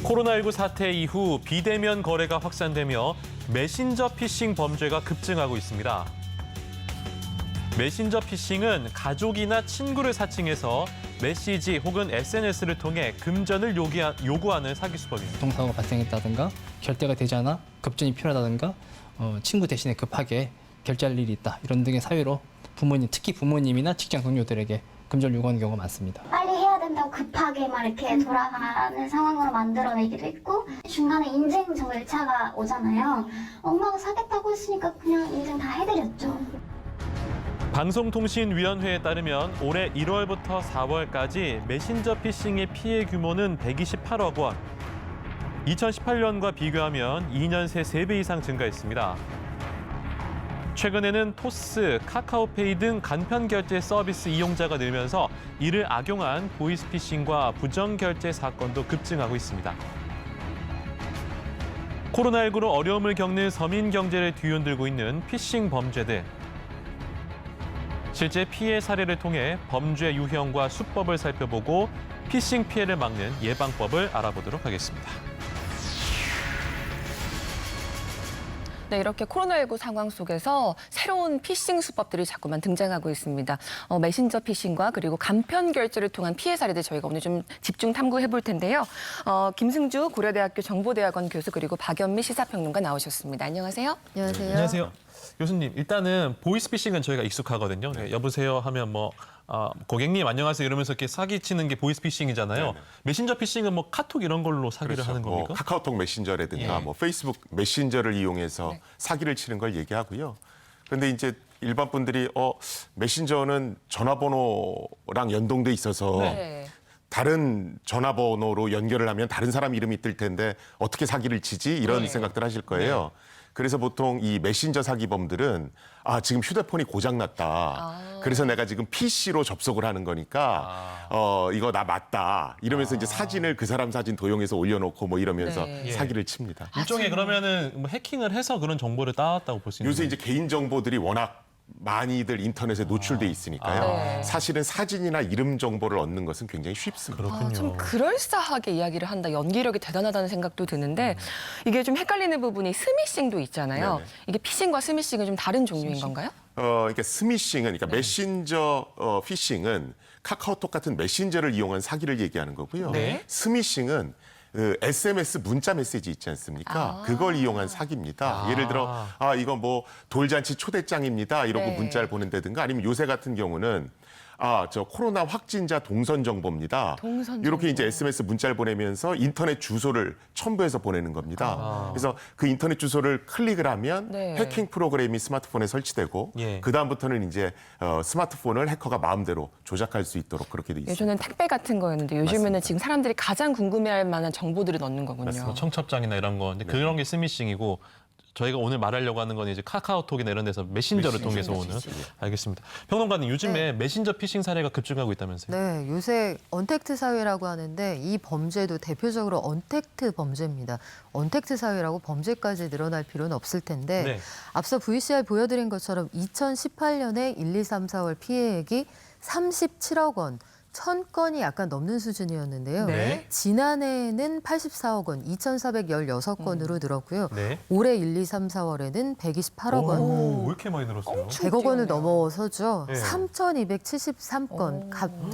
코로나19 사태 이후 비대면 거래가 확산되며 메신저 피싱 범죄가 급증하고 있습니다. 메신저 피싱은 가족이나 친구를 사칭해서 메시지 혹은 SNS를 통해 금전을 요구하는 사기 수법입니다. 교통사고가 발생했다든가 결제가 되지 않아 급전이 필요하다든가 친구 대신에 급하게 결제할 일이 있다. 이런 등의 사유로 부모님, 특히 부모님이나 직장 동료들에게 금전을 요구하는 경우가 많습니다. 빨리 해야 된다고 급하게 막 이렇게 돌아가는 상황으로 만들어내기도 했고 중간에 인증 절차가 오잖아요. 엄마가 사겠다고 했으니까 그냥 인증 다 해드렸죠. 방송통신위원회에 따르면 올해 1월부터 4월까지 메신저 피싱의 피해 규모는 128억 원. 2018년과 비교하면 2년 새 3배 이상 증가했습니다. 최근에는 토스, 카카오페이 등 간편 결제 서비스 이용자가 늘면서 이를 악용한 보이스피싱과 부정결제 사건도 급증하고 있습니다. 코로나19로 어려움을 겪는 서민 경제를 뒤흔들고 있는 피싱 범죄들. 실제 피해 사례를 통해 범죄 유형과 수법을 살펴보고 피싱 피해를 막는 예방법을 알아보도록 하겠습니다. 네, 이렇게 코로나19 상황 속에서 새로운 피싱 수법들이 자꾸만 등장하고 있습니다. 메신저 피싱과 그리고 간편 결제를 통한 피해 사례들 저희가 오늘 좀 집중 탐구해 볼 텐데요. 김승주 고려대학교 정보대학원 교수 그리고 박연미 시사평론가 나오셨습니다. 안녕하세요. 안녕하세요. 안녕하세요. 교수님, 일단은 보이스피싱은 저희가 익숙하거든요. 네, 여보세요 하면 고객님 안녕하세요 이러면서 이렇게 사기치는 게 보이스피싱이잖아요. 네네. 메신저 피싱은 카톡 이런 걸로 사기를 그렇죠. 하는 겁니까? 카카오톡 메신저라든가 예. 페이스북 메신저를 이용해서 네. 사기를 치는 걸 얘기하고요. 그런데 이제 일반 분들이 메신저는 전화번호랑 연동돼 있어서 네. 다른 전화번호로 연결을 하면 다른 사람 이름이 뜰 텐데 어떻게 사기를 치지? 이런 네. 생각들 하실 거예요. 그래서 보통 이 메신저 사기범들은 지금 휴대폰이 고장났다. 그래서 내가 지금 PC로 접속을 하는 거니까 이거 나 맞다. 이러면서 이제 사진을 그 사람 사진 도용해서 올려놓고 이러면서 네. 사기를 칩니다. 일종의 그러면은 해킹을 해서 그런 정보를 따왔다고 볼 수 있는 요새 거예요? 이제 개인 정보들이 워낙 많이들 인터넷에 노출돼 있으니까요. 네. 사실은 사진이나 이름 정보를 얻는 것은 굉장히 쉽습니다. 그렇군요. 좀 그럴싸하게 이야기를 한다. 연기력이 대단하다는 생각도 드는데 이게 좀 헷갈리는 부분이 스미싱도 있잖아요. 네네. 이게 피싱과 스미싱은 좀 다른 종류인 건가요? 그러니까 스미싱은, 그러니까 메신저 피싱은 카카오톡 같은 메신저를 이용한 사기를 얘기하는 거고요. 네. 스미싱은 SMS 문자 메시지 있지 않습니까? 그걸 이용한 사기입니다. 예를 들어 이거 돌잔치 초대장입니다. 이러고 네. 문자를 보낸다든가 아니면 요새 같은 경우는 저 코로나 확진자 동선 정보입니다. 동선 이렇게 이제 정보. SMS 문자를 보내면서 인터넷 주소를 첨부해서 보내는 겁니다. 그래서 그 인터넷 주소를 클릭을 하면 네. 해킹 프로그램이 스마트폰에 설치되고 예. 그 다음부터는 이제 스마트폰을 해커가 마음대로 조작할 수 있도록 그렇게 돼 있습니다. 예전엔 택배 같은 거였는데 요즘에는 맞습니다. 지금 사람들이 가장 궁금해할 만한 정보들을 넣는 거군요. 청첩장이나 이런 거. 근데 그런 게 스미싱이고 저희가 오늘 말하려고 하는 건 이제 카카오톡이나 이런 데서 메신저를 통해서 오는. 알겠습니다. 평론가님, 요즘에 메신저 피싱 사례가 급증하고 있다면서요? 네, 요새 언택트 사회라고 하는데 이 범죄도 대표적으로 언택트 범죄입니다. 언택트 사회라고 범죄까지 늘어날 필요는 없을 텐데 네. 앞서 VCR 보여드린 것처럼 2018년에 1, 2, 3, 4월 피해액이 37억 원, 1,000건이 약간 넘는 수준이었는데요. 네. 지난해에는 84억 원, 2,416건으로 늘었고요. 네. 올해 1, 2, 3, 4월에는 128억 원. 왜 이렇게 많이 늘었어요? 100억 원을 넘어서죠. 네. 3,273건.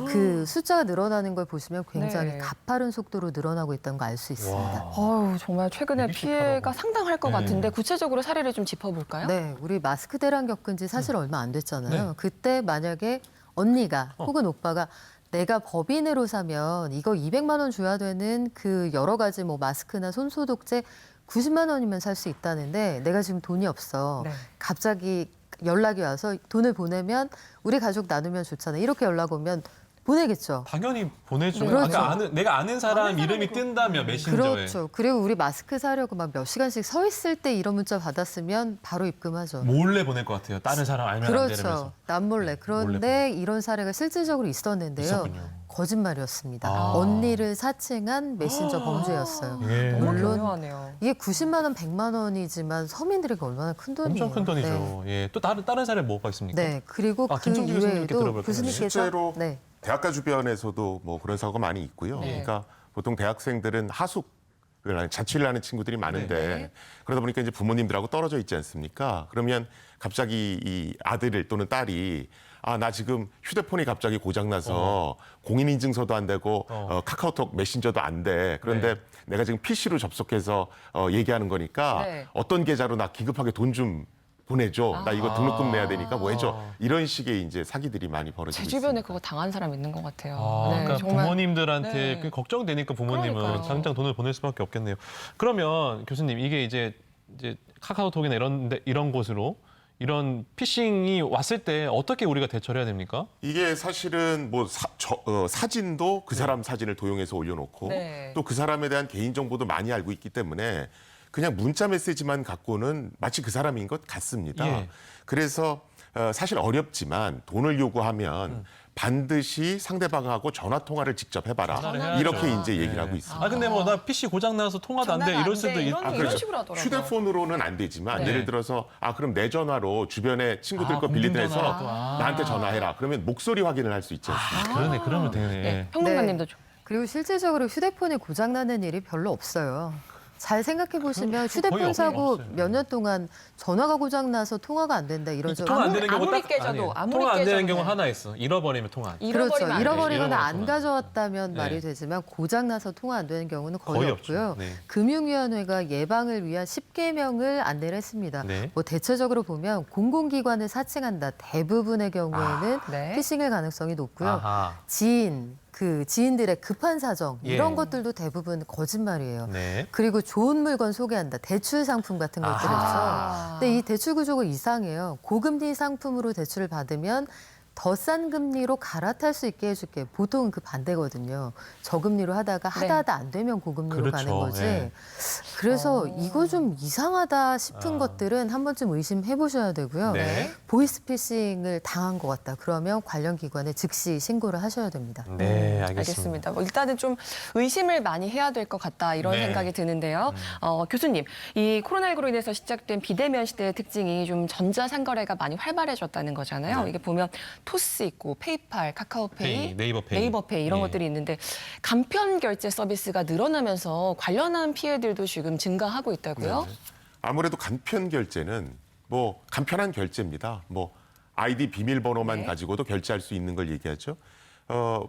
그 숫자가 늘어나는 걸 보시면 굉장히 네. 가파른 속도로 늘어나고 있다는 걸 알 수 있습니다. 정말 최근에 128억 피해가 원. 상당할 것 네. 같은데 구체적으로 사례를 좀 짚어볼까요? 네, 우리 마스크 대란 겪은 지 사실 얼마 안 됐잖아요. 네. 그때 만약에 언니가 혹은 오빠가 내가 법인으로 사면 이거 200만 원 줘야 되는 그 여러 가지 마스크나 손소독제 90만 원이면 살 수 있다는데 내가 지금 돈이 없어. 네. 갑자기 연락이 와서 돈을 보내면 우리 가족 나누면 좋잖아. 이렇게 연락 오면 보내겠죠. 당연히 보내죠. 그렇죠. 내가 아는 사람 이름이 뜬다면 메신저에. 그렇죠. 그리고 우리 마스크 사려고 막 몇 시간씩 서 있을 때 이런 문자 받았으면 바로 입금하죠. 몰래 보낼 것 같아요. 다른 사람 알면 안 되면서. 그렇죠. 남몰래. 그런데 이런 사례가 실질적으로 있었는데요. 있었군요. 거짓말이었습니다. 언니를 사칭한 메신저 범죄였어요. 예. 너무 물론 교묘하네요. 이게 90만 원, 100만 원이지만 서민들에게 얼마나 큰 돈이에요. 엄청 큰 돈이죠. 네. 예. 또 다른 사례 뭐가 있습니까? 네. 그리고 그 김성주 교수님께 이외에도 들어볼까요? 교수님께서 실제로 네. 대학가 주변에서도 그런 사고가 많이 있고요. 네. 그러니까 보통 대학생들은 하숙 자취를 하는 친구들이 많은데 네. 그러다 보니까 이제 부모님들하고 떨어져 있지 않습니까? 그러면 갑자기 이 아들 또는 딸이 나 지금 휴대폰이 갑자기 고장나서 공인인증서도 안 되고 카카오톡 메신저도 안 돼. 그런데 네. 내가 지금 PC로 접속해서 얘기하는 거니까 네. 어떤 계좌로 나 기급하게 돈 좀 보내줘. 나 이거 등록금 내야 되니까 뭐 해줘. 이런 식의 이제 사기들이 많이 벌어지고 제 주변에 있습니다. 그거 당한 사람 있는 것 같아요. 그러니까 정말. 부모님들한테 네. 그 걱정되니까 부모님은 그러니까요. 당장 돈을 보낼 수밖에 없겠네요. 그러면 교수님 이게 이제 카카오톡이나 이런 곳으로 이런 피싱이 왔을 때 어떻게 우리가 대처를 해야 됩니까? 이게 사실은 뭐 사진도 그 사람 사진을 도용해서 올려놓고 네. 또 그 사람에 대한 개인정보도 많이 알고 있기 때문에 그냥 문자 메시지만 갖고는 마치 그 사람인 것 같습니다. 예. 그래서 사실 어렵지만 돈을 요구하면 반드시 상대방하고 전화 통화를 직접 해봐라. 전화를 해야죠. 이렇게 이제 얘기를 네. 하고 있습니다. 아 근데 뭐 나 PC 고장 나서 통화도 안 돼 전화가 이럴 안 수도 돼, 있. 이런 식으로 하더라고요. 휴대폰으로는 안 되지만 네. 예를 들어서 그럼 내 전화로 주변에 친구들 거 공중 빌리든 해서 전화라도. 나한테 전화해라. 그러면 목소리 확인을 할 수 있지 않습니까? 그러네. 그러면 되네. 네, 평론가님도 좀. 그리고 실질적으로 휴대폰이 고장나는 일이 별로 없어요. 잘 생각해 보시면 거의 휴대폰 사고 없어요. 몇 년 동안 전화가 고장나서 통화가 안 된다 이러죠. 통화 안 되는 경우 아무리 딱 깨져도, 아니에요. 아무리 통화 안 되는 깨져도. 경우 하나 있어. 잃어버리면 통화. 안 돼. 그렇죠. 잃어버리면 안 돼요. 잃어버리거나 안 잃어버리거나. 가져왔다면 네. 말이 되지만 고장나서 통화 안 되는 경우는 거의, 거의 없고요. 없죠. 네. 금융위원회가 예방을 위한 10개명을 안내를 했습니다. 네. 뭐 대체적으로 보면 공공기관을 사칭한다. 대부분의 경우에는 네. 피싱의 가능성이 높고요. 아하. 지인들의 급한 사정 예. 이런 것들도 대부분 거짓말이에요. 네. 그리고 좋은 물건 소개한다. 대출 상품 같은 것들 있죠. 아. 근데 이 대출 구조가 이상해요. 고금리 상품으로 대출을 받으면 더 싼 금리로 갈아탈 수 있게 해줄게. 보통은 그 반대거든요. 저금리로 하다가 네. 하다 안 되면 고금리로 그렇죠. 가는 거지. 예. 그래서 이거 좀 이상하다 싶은 것들은 한 번쯤 의심해 보셔야 되고요. 네. 보이스피싱을 당한 것 같다. 그러면 관련 기관에 즉시 신고를 하셔야 됩니다. 네, 알겠습니다. 알겠습니다. 뭐 일단은 좀 의심을 많이 해야 될 것 같다 이런 네. 생각이 드는데요. 교수님, 이 코로나19로 인해서 시작된 비대면 시대의 특징이 좀 전자상거래가 많이 활발해졌다는 거잖아요. 네. 이게 보면 토스 있고 페이팔, 카카오페이, 페이, 네이버페이. 이런 예. 것들이 있는데 간편 결제 서비스가 늘어나면서 관련한 피해들도 지금 증가하고 있다고요? 네. 아무래도 간편 결제는 뭐 간편한 결제입니다. 뭐 아이디 비밀번호만 네. 가지고도 결제할 수 있는 걸 얘기하죠.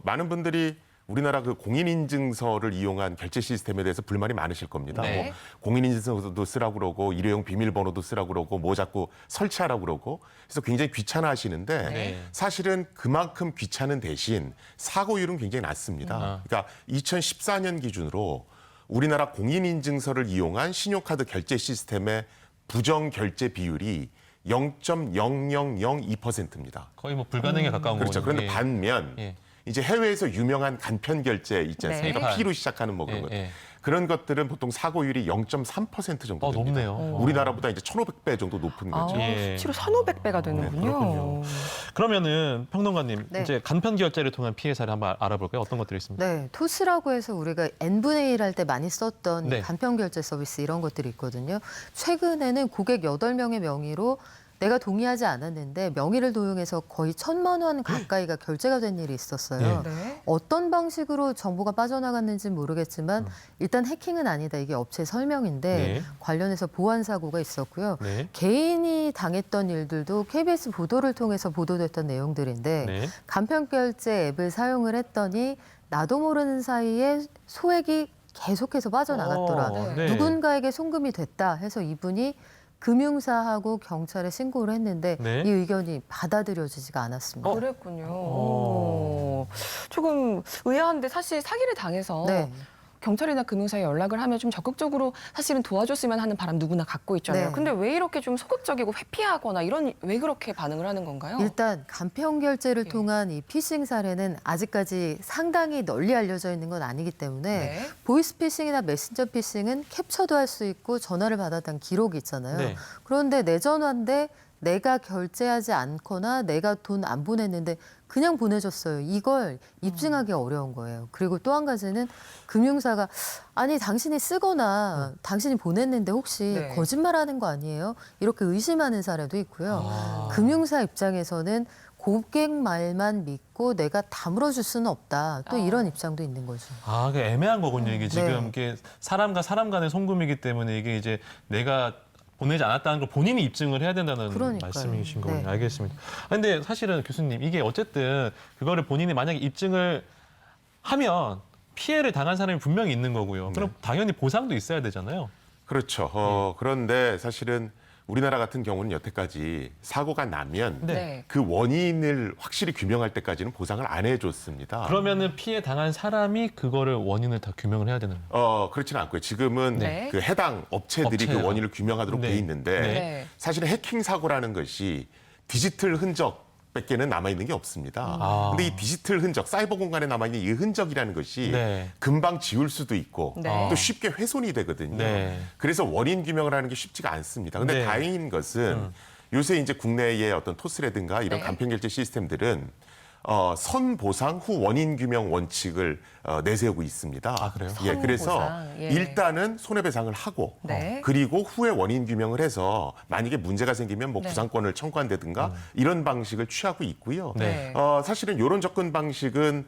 많은 분들이 우리나라 그 공인인증서를 이용한 결제 시스템에 대해서 불만이 많으실 겁니다. 네. 뭐 공인인증서도 쓰라고 그러고 일회용 비밀번호도 쓰라고 그러고 뭐 자꾸 설치하라고 그러고 그래서 굉장히 귀찮아하시는데 네. 사실은 그만큼 귀찮은 대신 사고율은 굉장히 낮습니다. 그러니까 2014년 기준으로 우리나라 공인인증서를 이용한 신용카드 결제 시스템의 부정 결제 비율이 0.0002%입니다. 거의 뭐 불가능에 가까운 그렇죠. 거군요. 그런데 반면 예. 이제 해외에서 유명한 간편 결제 있지 않습니까? 네. P로 시작하는 뭐 그런 예, 것. 예. 그런 것들은 보통 사고율이 0.3% 정도 됩니다. 높네요. 우리나라보다 이제 1,500배 정도 높은 아, 거죠. 예. 수치로 1,500배가 되는군요. 그렇군요. 그러면은 평론가님 네. 이제 간편 결제를 통한 피해 사례 한번 알아볼까요? 어떤 것들이 있습니까? 네, 토스라고 해서 우리가 n분의 1 할 때 많이 썼던 네. 간편 결제 서비스 이런 것들이 있거든요. 최근에는 고객 8명의 명의로 내가 동의하지 않았는데 명의를 도용해서 거의 1,000만 원 가까이가 결제가 된 일이 있었어요. 네. 어떤 방식으로 정보가 빠져나갔는지 모르겠지만 일단 해킹은 아니다. 이게 업체 설명인데 네. 관련해서 보안 사고가 있었고요. 네. 개인이 당했던 일들도 KBS 보도를 통해서 보도됐던 내용들인데 네. 간편결제 앱을 사용을 했더니 나도 모르는 사이에 소액이 계속해서 빠져나갔더라. 네. 누군가에게 송금이 됐다 해서 이분이 금융사하고 경찰에 신고를 했는데 네. 이 의견이 받아들여지지가 않았습니다. 그랬군요. 조금 의아한데 사실 사기를 당해서 네. 경찰이나 금융사에 연락을 하면 좀 적극적으로 사실은 도와줬으면 하는 바람 누구나 갖고 있잖아요. 네. 근데 왜 이렇게 좀 소극적이고 회피하거나 왜 그렇게 반응을 하는 건가요? 일단 간편 결제를 예. 통한 이 피싱 사례는 아직까지 상당히 널리 알려져 있는 건 아니기 때문에 네. 보이스피싱이나 메신저 피싱은 캡처도 할 수 있고 전화를 받았다는 기록이 있잖아요. 네. 그런데 내 전화인데 내가 결제하지 않거나 내가 돈 안 보냈는데 그냥 보내줬어요. 이걸 입증하기 어려운 거예요. 그리고 또 한 가지는 금융사가 아니 당신이 쓰거나 당신이 보냈는데 혹시 네. 거짓말하는 거 아니에요? 이렇게 의심하는 사례도 있고요. 금융사 입장에서는 고객 말만 믿고 내가 다 물어줄 수는 없다. 또 이런 입장도 있는 거죠. 아, 그 애매한 거군요. 이게 지금 네. 이게 사람과 사람 간의 송금이기 때문에 이게 이제 내가 보내지 않았다는 걸 본인이 입증을 해야 된다는 그러니까요. 말씀이신 거군요. 네. 알겠습니다. 근데 사실은 교수님 이게 어쨌든 그거를 본인이 만약에 입증을 하면 피해를 당한 사람이 분명히 있는 거고요. 그럼 당연히 보상도 있어야 되잖아요. 그렇죠. 그런데 사실은 우리나라 같은 경우는 여태까지 사고가 나면 네. 그 원인을 확실히 규명할 때까지는 보상을 안 해줬습니다. 그러면은 피해 당한 사람이 그거를 원인을 다 규명을 해야 되는 거예요. 그렇지는 않고요. 지금은 네. 그 해당 업체들이 업체가. 그 원인을 규명하도록 네. 돼 있는데 네. 사실은 해킹 사고라는 것이 디지털 흔적밖에는 남아 있는 게 없습니다. 아. 근데 이 디지털 흔적, 사이버 공간에 남아 있는 이 흔적이라는 것이 네. 금방 지울 수도 있고 네. 또 쉽게 훼손이 되거든요. 네. 그래서 원인 규명을 하는 게 쉽지가 않습니다. 근데 네. 다행인 것은 요새 이제 국내의 어떤 토스라든가 이런 네. 간편결제 시스템들은 선보상 후 원인 규명 원칙을 내세우고 있습니다. 아, 그래요? 예, 그래서 선보상, 예. 일단은 손해배상을 하고 네. 그리고 후에 원인 규명을 해서 만약에 문제가 생기면 뭐 네. 부상권을 청구한다든가 이런 방식을 취하고 있고요. 네. 사실은 이런 접근 방식은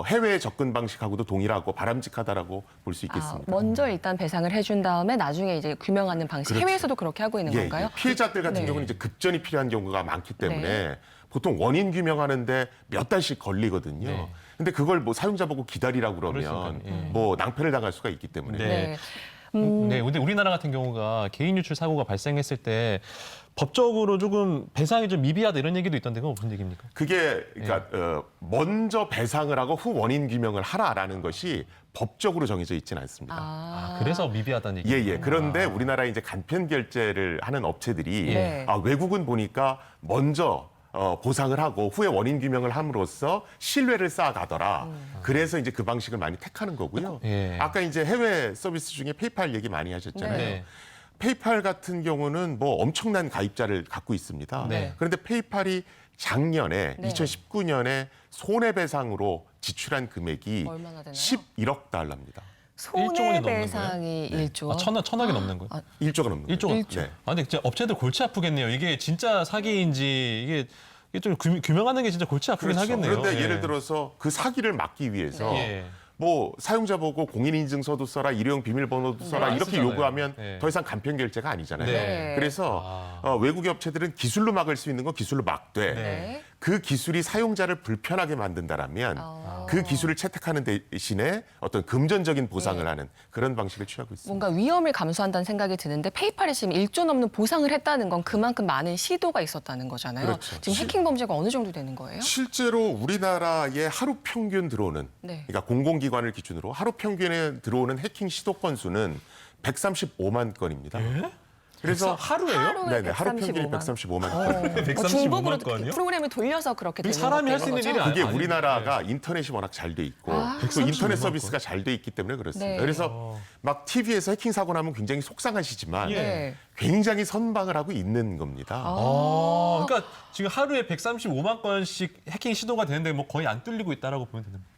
해외 접근 방식하고도 동일하고 바람직하다라고 볼 수 있겠습니다. 먼저 일단 배상을 해준 다음에 나중에 이제 규명하는 방식. 그렇죠. 해외에서도 그렇게 하고 있는 건가요? 피해자들 같은 네. 경우는 이제 급전이 필요한 경우가 많기 때문에 네. 보통 원인 규명하는데 몇 달씩 걸리거든요. 네. 근데 그걸 뭐 사용자 보고 기다리라고 그러면 그렇습니다. 예. 뭐 낭패를 당할 수가 있기 때문에 네. 네. 네, 근데 우리나라 같은 경우가 개인 유출 사고가 발생했을 때 법적으로 조금 배상이 좀 미비하다 이런 얘기도 있던데 그건 무슨 얘기입니까? 그게 그러니까 먼저 배상을 하고 후 원인 규명을 하라라는 것이 법적으로 정해져 있지는 않습니다. 아, 그래서 미비하다는 얘기. 예. 그런데 우리나라 이제 간편 결제를 하는 업체들이 네. 외국은 보니까 먼저 보상을 하고 후에 원인 규명을 함으로써 신뢰를 쌓아가더라. 그래서 이제 그 방식을 많이 택하는 거고요. 예. 아까 이제 해외 서비스 중에 페이팔 얘기 많이 하셨잖아요. 네. 페이팔 같은 경우는 뭐 엄청난 가입자를 갖고 있습니다. 네. 그런데 페이팔이 작년에 네. 2019년에 손해배상으로 지출한 금액이 얼마나 되나요? 11억 달러입니다. 1조 원이 넘는 손해배상이 1조. 아, 천억이 넘는 거예요? 1조가 넘는 거죠. 1조가. 네. 아, 근데 진짜 업체들 골치 아프겠네요. 이게 진짜 사기인지 이게 좀 규명하는 게 진짜 골치 아프긴 그렇죠. 하겠네요. 그런데 예. 예를 들어서 그 사기를 막기 위해서 예. 뭐 사용자 보고 공인인증서도 써라, 일회용 비밀번호도 써라 네. 이렇게 쓰잖아요. 요구하면 네. 더 이상 간편 결제가 아니잖아요. 네. 그래서 외국의 업체들은 기술로 막을 수 있는 건 기술로 막되 네. 그 기술이 사용자를 불편하게 만든다라면 그 기술을 채택하는 대신에 어떤 금전적인 보상을 하는 그런 방식을 취하고 있습니다. 뭔가 위험을 감수한다는 생각이 드는데 페이팔이 지금 1조 넘는 보상을 했다는 건 그만큼 많은 시도가 있었다는 거잖아요. 그렇죠. 지금 해킹 범죄가 어느 정도 되는 거예요? 실제로 우리나라에 하루 평균 들어오는 네. 그러니까 공공기관을 기준으로 하루 평균에 들어오는 해킹 시도 건수는 135만 건입니다. 그래서 하루에요? 하루에 네네, 하루 평균이 135만. 135만 건. 135만 중복으로 건이요? 프로그램을 돌려서 그렇게 그게 되는 사람이 할 수 있는 거죠? 일이 그게 아니- 우리나라가 인터넷이 워낙 잘 돼 있고 또 135만 인터넷 건. 서비스가 잘 돼 있기 때문에 그렇습니다. 네. 그래서 막 TV에서 해킹 사고 나면 굉장히 속상하시지만 네. 굉장히 선방을 하고 있는 겁니다. 그러니까 지금 하루에 135만 건씩 해킹 시도가 되는데 뭐 거의 안 뚫리고 있다라고 보면 되는 거예요.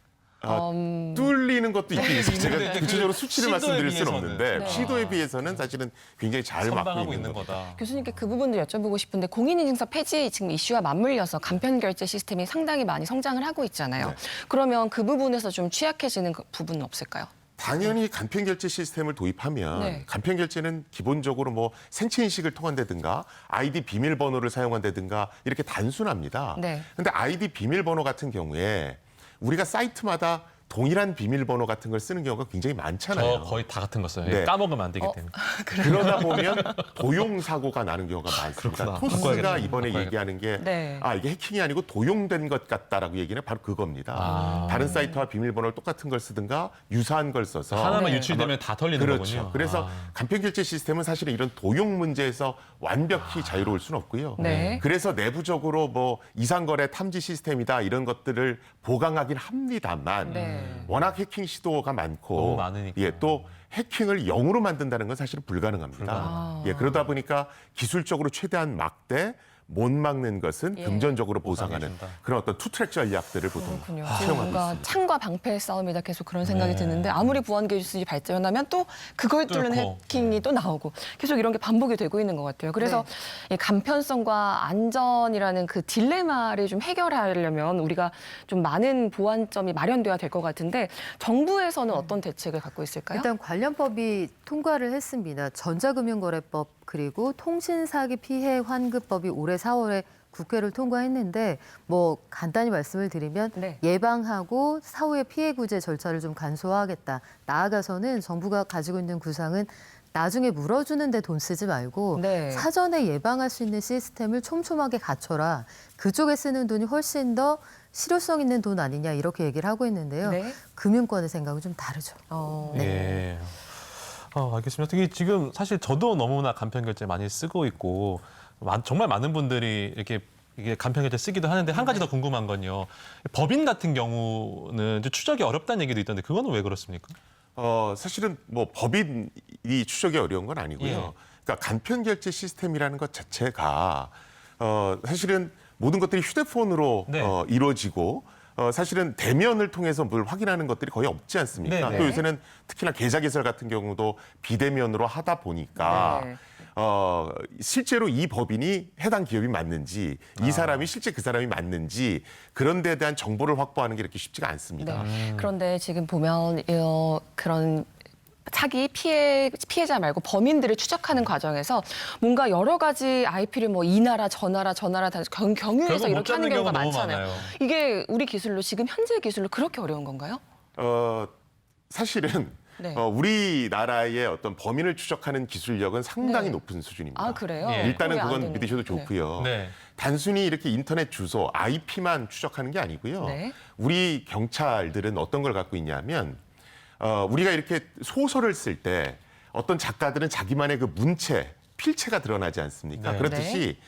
뚫리는 것도 있긴 있어요. 제가 있는데 구체적으로 그 수치를 시도에 말씀드릴 수는 비해서는. 없는데 네. 시도에 비해서는 사실은 굉장히 잘 막고 선방하고 있는 있는 겁니다. 거다. 교수님께 그 부분도 여쭤보고 싶은데 공인인증서 폐지 지금 이슈와 맞물려서 간편 결제 시스템이 상당히 많이 성장을 하고 있잖아요. 네. 그러면 그 부분에서 좀 취약해지는 그 부분은 없을까요? 당연히 간편 결제 시스템을 도입하면 네. 간편 결제는 기본적으로 뭐 생체 인식을 통한다든가 아이디 비밀번호를 사용한다든가 이렇게 단순합니다. 네. 근데 아이디 비밀번호 같은 경우에 우리가 사이트마다 동일한 비밀번호 같은 걸 쓰는 경우가 굉장히 많잖아요. 저 거의 다 같은 거 써요. 네. 까먹으면 안 되기 때문에. 그러다 보면 도용 사고가 나는 경우가 많습니다. 그렇구나. 토스가 바꿔야겠네. 이번에 바꿔야겠네. 얘기하는 게 네. 이게 해킹이 아니고 도용된 것 같다라고 얘기는 바로 그겁니다. 다른 사이트와 비밀번호를 똑같은 걸 쓰든가 유사한 걸 써서 하나만 네. 유출되면 다 털리는 그렇죠. 거군요. 그래서 간편 결제 시스템은 사실은 이런 도용 문제에서 완벽히 자유로울 수는 없고요. 네. 그래서 내부적으로 뭐 이상거래 탐지 시스템이다 이런 것들을 보강하긴 합니다만 네. 워낙 해킹 시도가 많고 너무 많으니까. 예, 또 해킹을 0으로 만든다는 건 사실은 불가능합니다. 예, 그러다 보니까 기술적으로 최대한 막되 못 막는 것은 예. 금전적으로 보상하는 보상해준다. 그런 어떤 투트랙 전략들을 보통 그렇군요. 지금 사용하고 뭔가 있습니다. 창과 방패의 싸움이다 계속 그런 생각이 네. 드는데 아무리 보안 기술이 발전하면 또 그걸 뚫는 뚫고. 해킹이 또 나오고 계속 이런 게 반복이 되고 있는 것 같아요. 그래서 이 간편성과 안전이라는 그 딜레마를 좀 해결하려면 우리가 좀 많은 보완점이 마련돼야 될 것 같은데 정부에서는 어떤 대책을 갖고 있을까요? 일단 관련 법이 통과를 했습니다. 전자금융거래법 그리고 통신사기 피해 환급법이 올해 4월에 국회를 통과했는데 뭐 간단히 말씀을 드리면 네. 예방하고 사후의 피해 구제 절차를 좀 간소화하겠다. 나아가서는 정부가 가지고 있는 구상은 나중에 물어주는데 돈 쓰지 말고 네. 사전에 예방할 수 있는 시스템을 촘촘하게 갖춰라. 그쪽에 쓰는 돈이 훨씬 더 실효성 있는 돈 아니냐 이렇게 얘기를 하고 있는데요. 네. 금융권의 생각은 좀 다르죠. 예. 알겠습니다. 특히 지금 사실 저도 너무나 간편 결제 많이 쓰고 있고 정말 많은 분들이 이렇게 이게 간편 결제 쓰기도 하는데 한 가지 더 궁금한 건요. 법인 같은 경우는 좀 추적이 어렵다는 얘기도 있던데 그거는 왜 그렇습니까? 사실은 뭐 법인이 추적이 어려운 건 아니고요. 예. 그러니까 간편 결제 시스템이라는 것 자체가 사실은 모든 것들이 휴대폰으로 네. 이루어지고 사실은 대면을 통해서 뭘 확인하는 것들이 거의 없지 않습니까? 네, 또 네. 요새는 특히나 계좌 개설 같은 경우도 비대면으로 하다 보니까 네. 실제로 이 법인이 해당 기업이 맞는지 이 사람이 실제 그 사람이 맞는지 그런 데에 대한 정보를 확보하는 게 이렇게 쉽지가 않습니다. 그런데 지금 보면 그런 사기 피해자 말고 범인들을 추적하는 과정에서 뭔가 여러 가지 IP를 뭐 이 나라 저 나라 다 경유해서 결국 못 이렇게 하는 잡는 경우가 경우가 너무 많잖아요. 많아요. 이게 우리 기술로 지금 현재 기술로 그렇게 어려운 건가요? 사실은 네. 우리나라의 어떤 범인을 추적하는 기술력은 상당히 네. 높은 수준입니다. 아 그래요? 예. 일단은 그게 안 그건 되는- 믿으셔도 네. 좋고요. 네. 단순히 이렇게 인터넷 주소, IP만 추적하는 게 아니고요. 네. 우리 경찰들은 어떤 걸 갖고 있냐면 우리가 이렇게 소설을 쓸 때 어떤 작가들은 자기만의 그 문체, 필체가 드러나지 않습니까? 네. 그렇듯이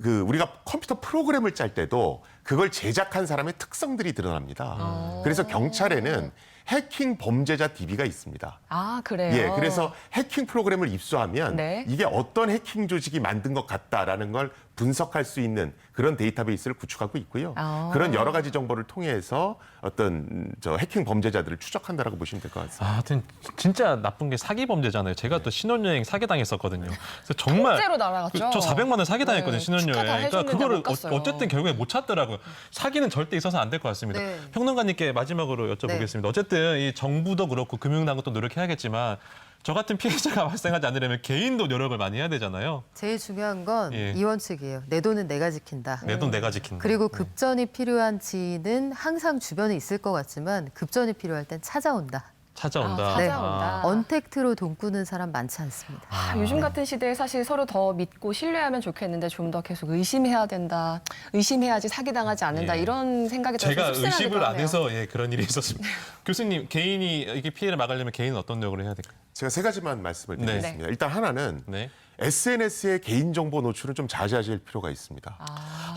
그 우리가 컴퓨터 프로그램을 짤 때도 그걸 제작한 사람의 특성들이 드러납니다. 그래서 경찰에는 해킹 범죄자 DB가 있습니다. 아 그래요? 예, 그래서 해킹 프로그램을 입수하면 네. 이게 어떤 해킹 조직이 만든 것 같다라는 걸 분석할 수 있는 그런 데이터베이스를 구축하고 있고요. 아. 그런 여러 가지 정보를 통해서 어떤 해킹 범죄자들을 추적한다라고 보시면 될 것 같습니다. 하여튼 진짜 나쁜 게 사기 범죄잖아요. 제가 또 신혼여행 사기당했었거든요. 그래서 정말 통째로 날아갔죠? 저 400만 원 사기당했거든요. 네, 신혼여행. 축하 다 그러니까 해줬는데 그거를 못 갔어요. 어쨌든 결국에 못 찾더라고요. 사기는 절대 있어서 안 될 것 같습니다. 네. 평론가님께 마지막으로 여쭤보겠습니다. 어쨌든 이 정부도 그렇고 금융당국도 노력해야겠지만 저 같은 피해자가 발생하지 않으려면 개인도 노력을 많이 해야 되잖아요. 제일 중요한 건 예. 이 원칙이에요. 내 돈은 내가 지킨다. 내 돈 내가 지킨다. 그리고 급전이 필요한 지인은 항상 주변에 있을 것 같지만 급전이 필요할 땐 찾아온다. 찾아온다. 네. 찾아온다. 언택트로 돈 꾸는 사람 많지 않습니다. 요즘 같은 시대에 사실 서로 더 믿고 신뢰하면 좋겠는데 좀 더 계속 의심해야 된다. 의심해야지 사기당하지 않는다. 예. 이런 생각이 들어서 제가 씁쓸하기도 의심을 안 하네요. 해서 그런 일이 있었습니다. 교수님, 개인이 이게 피해를 막으려면 개인은 어떤 노력을 해야 될까요? 제가 세 가지만 말씀을 네. 드리겠습니다. 일단 하나는 네. SNS의 개인정보 노출은 좀 자제하실 필요가 있습니다.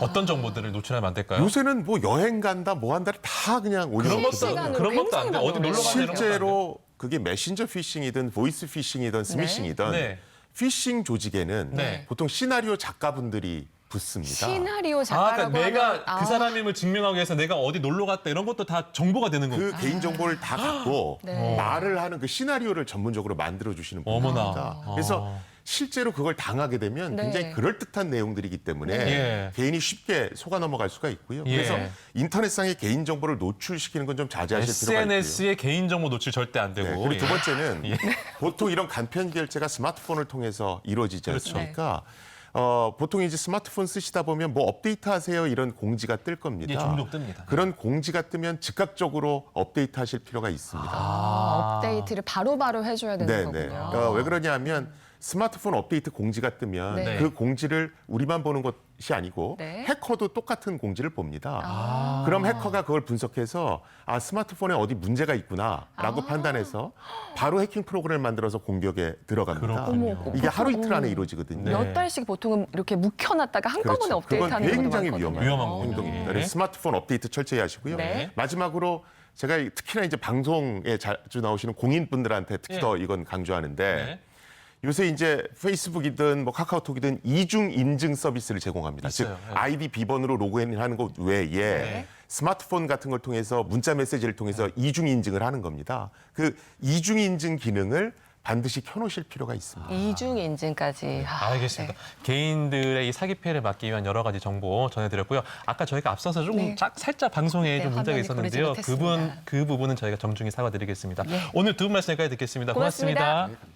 어떤 정보들을 노출하면 안 될까요? 요새는 뭐 여행 간다, 뭐 한다를 다 그냥 그런 것도 실시간으로 그런 것도 안 돼. 굉장히 어디 놀러 가는 이런 것도 안 돼. 실제로 그게 메신저 피싱이든 보이스 피싱이든 스미싱이든 네. 피싱 조직에는 네. 보통 시나리오 작가분들이 붙습니다. 시나리오 그러니까 작가라고 내가 하면, 그 사람임을 증명하기 위해서 내가 어디 놀러 갔다 이런 것도 다 정보가 되는 거고. 그 개인 정보를 다 갖고 네. 말을 하는 그 시나리오를 전문적으로 만들어 주시는 분입니다. 어머나. 그래서 실제로 그걸 당하게 되면 네. 굉장히 그럴듯한 내용들이기 때문에 예. 개인이 쉽게 속아 넘어갈 수가 있고요. 예. 그래서 인터넷상의 개인 정보를 노출시키는 건 좀 자제하실 필요가 있고요. SNS의 개인 정보 노출 절대 안 되고. 네, 그리고 두 번째는 예. 보통 이런 간편 결제가 스마트폰을 통해서 이루어지지 그렇죠. 않습니까? 보통 이제 스마트폰 쓰시다 보면 뭐 업데이트 하세요 이런 공지가 뜰 겁니다. 이게 종종 뜹니다. 그런 공지가 뜨면 즉각적으로 업데이트 하실 필요가 있습니다. 업데이트를 바로바로 해줘야 되는 네네. 거군요. 왜 그러냐면 스마트폰 업데이트 공지가 뜨면 네. 그 공지를 우리만 보는 것이 아니고 네. 해커도 똑같은 공지를 봅니다. 그럼 해커가 그걸 분석해서 스마트폰에 어디 문제가 있구나라고 판단해서 바로 해킹 프로그램을 만들어서 공격에 들어갑니다. 그렇군요. 어머, 이게 하루 이틀 안에 이루어지거든요. 네. 몇 달씩 보통은 이렇게 묵혀놨다가 한꺼번에 그렇죠. 업데이트하는 그건 경우도 굉장히 많거든요. 위험한 행동입니다. 네. 그래서 스마트폰 업데이트 철저히 하시고요. 네. 마지막으로 제가 특히나 이제 방송에 자주 나오시는 공인분들한테 특히 예. 더 이건 강조하는데 네. 요새 이제 페이스북이든 뭐 카카오톡이든 이중 인증 서비스를 제공합니다. 있어요. 즉 네. 아이디 비번으로 로그인하는 것 외에 네. 스마트폰 같은 걸 통해서 문자 메시지를 통해서 이중 인증을 하는 겁니다. 그 이중 인증 기능을 반드시 켜놓으실 필요가 있습니다. 이중 인증까지. 알겠습니다. 네. 개인들의 이 사기 피해를 막기 위한 여러 가지 정보 전해드렸고요. 아까 저희가 앞서서 좀 네. 살짝 방송에 네, 좀 문제가 화면이 있었는데요. 고르지 못했습니다. 그 부분은 저희가 정중히 사과드리겠습니다. 네. 오늘 두 분 말씀 여기까지 듣겠습니다. 고맙습니다. 고맙습니다.